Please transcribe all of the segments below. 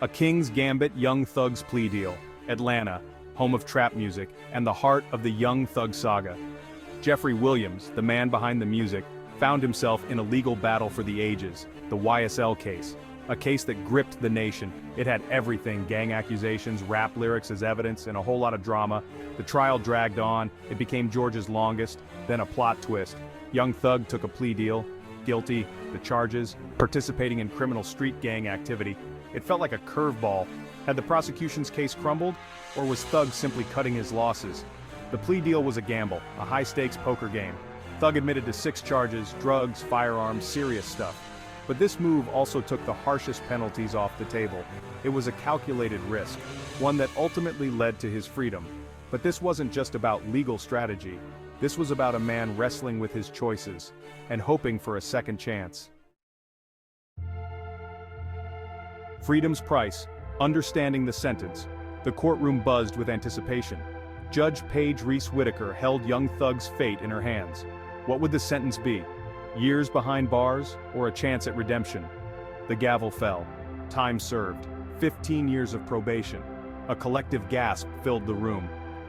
A King's Gambit Young Thug's plea deal. Atlanta, home of trap music, and the heart of the Young Thug saga. Jeffrey Williams, the man behind the music, found himself in a legal battle for the ages, the YSL case. A case that gripped the nation. It had everything: gang accusations, rap lyrics as evidence, and a whole lot of drama. The trial dragged on, it became Georgia's longest, then a plot twist. Young Thug took a plea deal, guilty, the charges, participating in criminal street gang activity. It felt like a curveball. Had the prosecution's case crumbled, or was Thug simply cutting his losses? The plea deal was a gamble, a high-stakes poker game. Thug admitted to 6 charges, drugs, firearms, serious stuff. But this move also took the harshest penalties off the table. It was a calculated risk, one that ultimately led to his freedom. But this wasn't just about legal strategy. This was about a man wrestling with his choices and hoping for a second chance. Freedom's price, understanding the sentence. The courtroom buzzed with anticipation. Judge Paige Reese Whitaker held Young Thug's fate in her hands. What would the sentence be? Years behind bars, or a chance at redemption? The gavel fell. Time served. 15 years of probation. A collective gasp filled the room.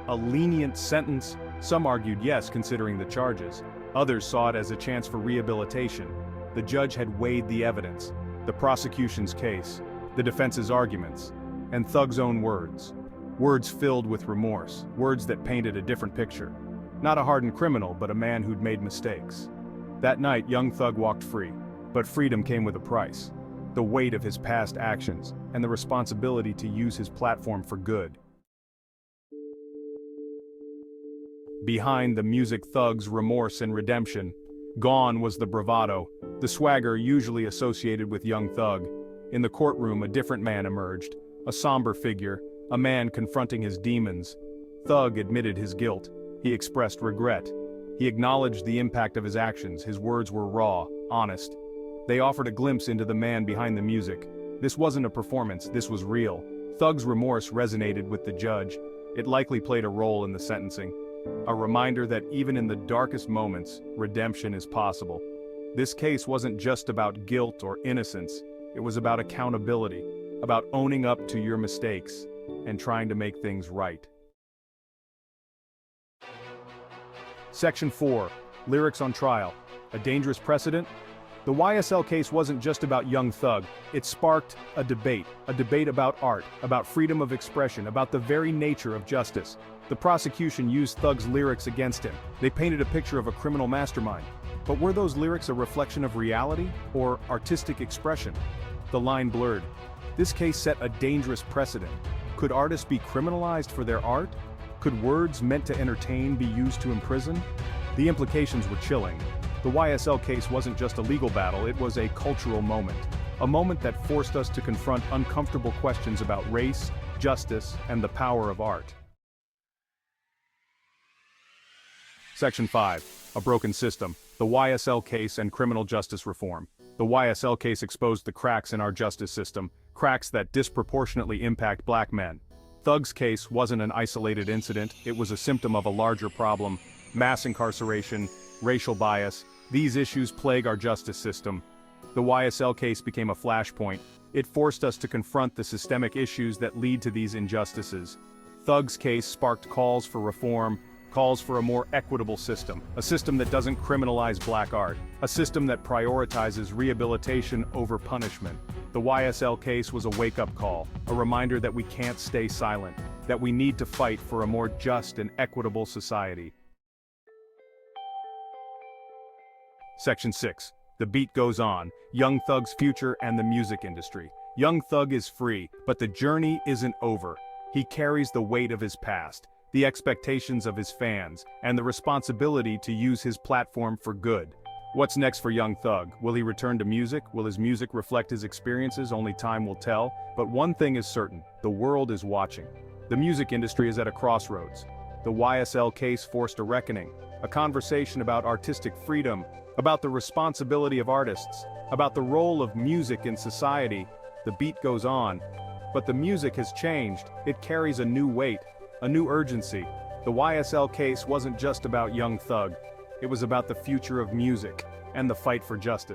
A lenient sentence? Some argued yes, considering the charges. Others saw it as a chance for rehabilitation. The judge had weighed the evidence, the prosecution's case, the defense's arguments, and Thug's own words. Words filled with remorse, words that painted a different picture. Not a hardened criminal, but a man who'd made mistakes. That night, Young Thug walked free, but freedom came with a price. The weight of his past actions, and the responsibility to use his platform for good. Behind the music Thug's remorse and redemption, gone was the bravado, the swagger usually associated with Young Thug. In the courtroom, a different man emerged, a somber figure, a man confronting his demons. Thug admitted his guilt. He expressed regret. He acknowledged the impact of his actions. His words were raw, honest. They offered a glimpse into the man behind the music. This wasn't a performance, this was real. Thug's remorse resonated with the judge. It likely played a role in the sentencing. A reminder that even in the darkest moments, redemption is possible. This case wasn't just about guilt or innocence. It was about accountability, about owning up to your mistakes, and trying to make things right. Section 4. Lyrics on trial. A dangerous precedent? The YSL case wasn't just about Young Thug. It sparked a debate about art, about freedom of expression, about the very nature of justice. The prosecution used Thug's lyrics against him. They painted a picture of a criminal mastermind. But were those lyrics a reflection of reality, or artistic expression? The line blurred. This case set a dangerous precedent. Could artists be criminalized for their art? Could words meant to entertain be used to imprison? The implications were chilling. The YSL case wasn't just a legal battle, it was a cultural moment. A moment that forced us to confront uncomfortable questions about race, justice, and the power of art. Section 5. A broken system. The YSL case and criminal justice reform. The YSL case exposed the cracks in our justice system, cracks that disproportionately impact black men. Thug's case wasn't an isolated incident, it was a symptom of a larger problem: mass incarceration, racial bias. These issues plague our justice system. The YSL case became a flashpoint. It forced us to confront the systemic issues that lead to these injustices. Thug's case sparked calls for reform, calls for a more equitable system, a system that doesn't criminalize black art, a system that prioritizes rehabilitation over punishment. The YSL case was a wake-up call, a reminder that we can't stay silent, that we need to fight for a more just and equitable society. Section 6. The beat goes on. Young Thug's future and the music industry. Young Thug is free, but the journey isn't over. He carries the weight of his past, the expectations of his fans, and the responsibility to use his platform for good. What's next for Young Thug? Will he return to music? Will his music reflect his experiences? Only time will tell. But one thing is certain: the world is watching. The music industry is at a crossroads. The YSL case forced a reckoning, a conversation about artistic freedom, about the responsibility of artists, about the role of music in society. The beat goes on, but the music has changed. It carries a new weight, a new urgency. The YSL case wasn't just about Young Thug. It was about the future of music and the fight for justice.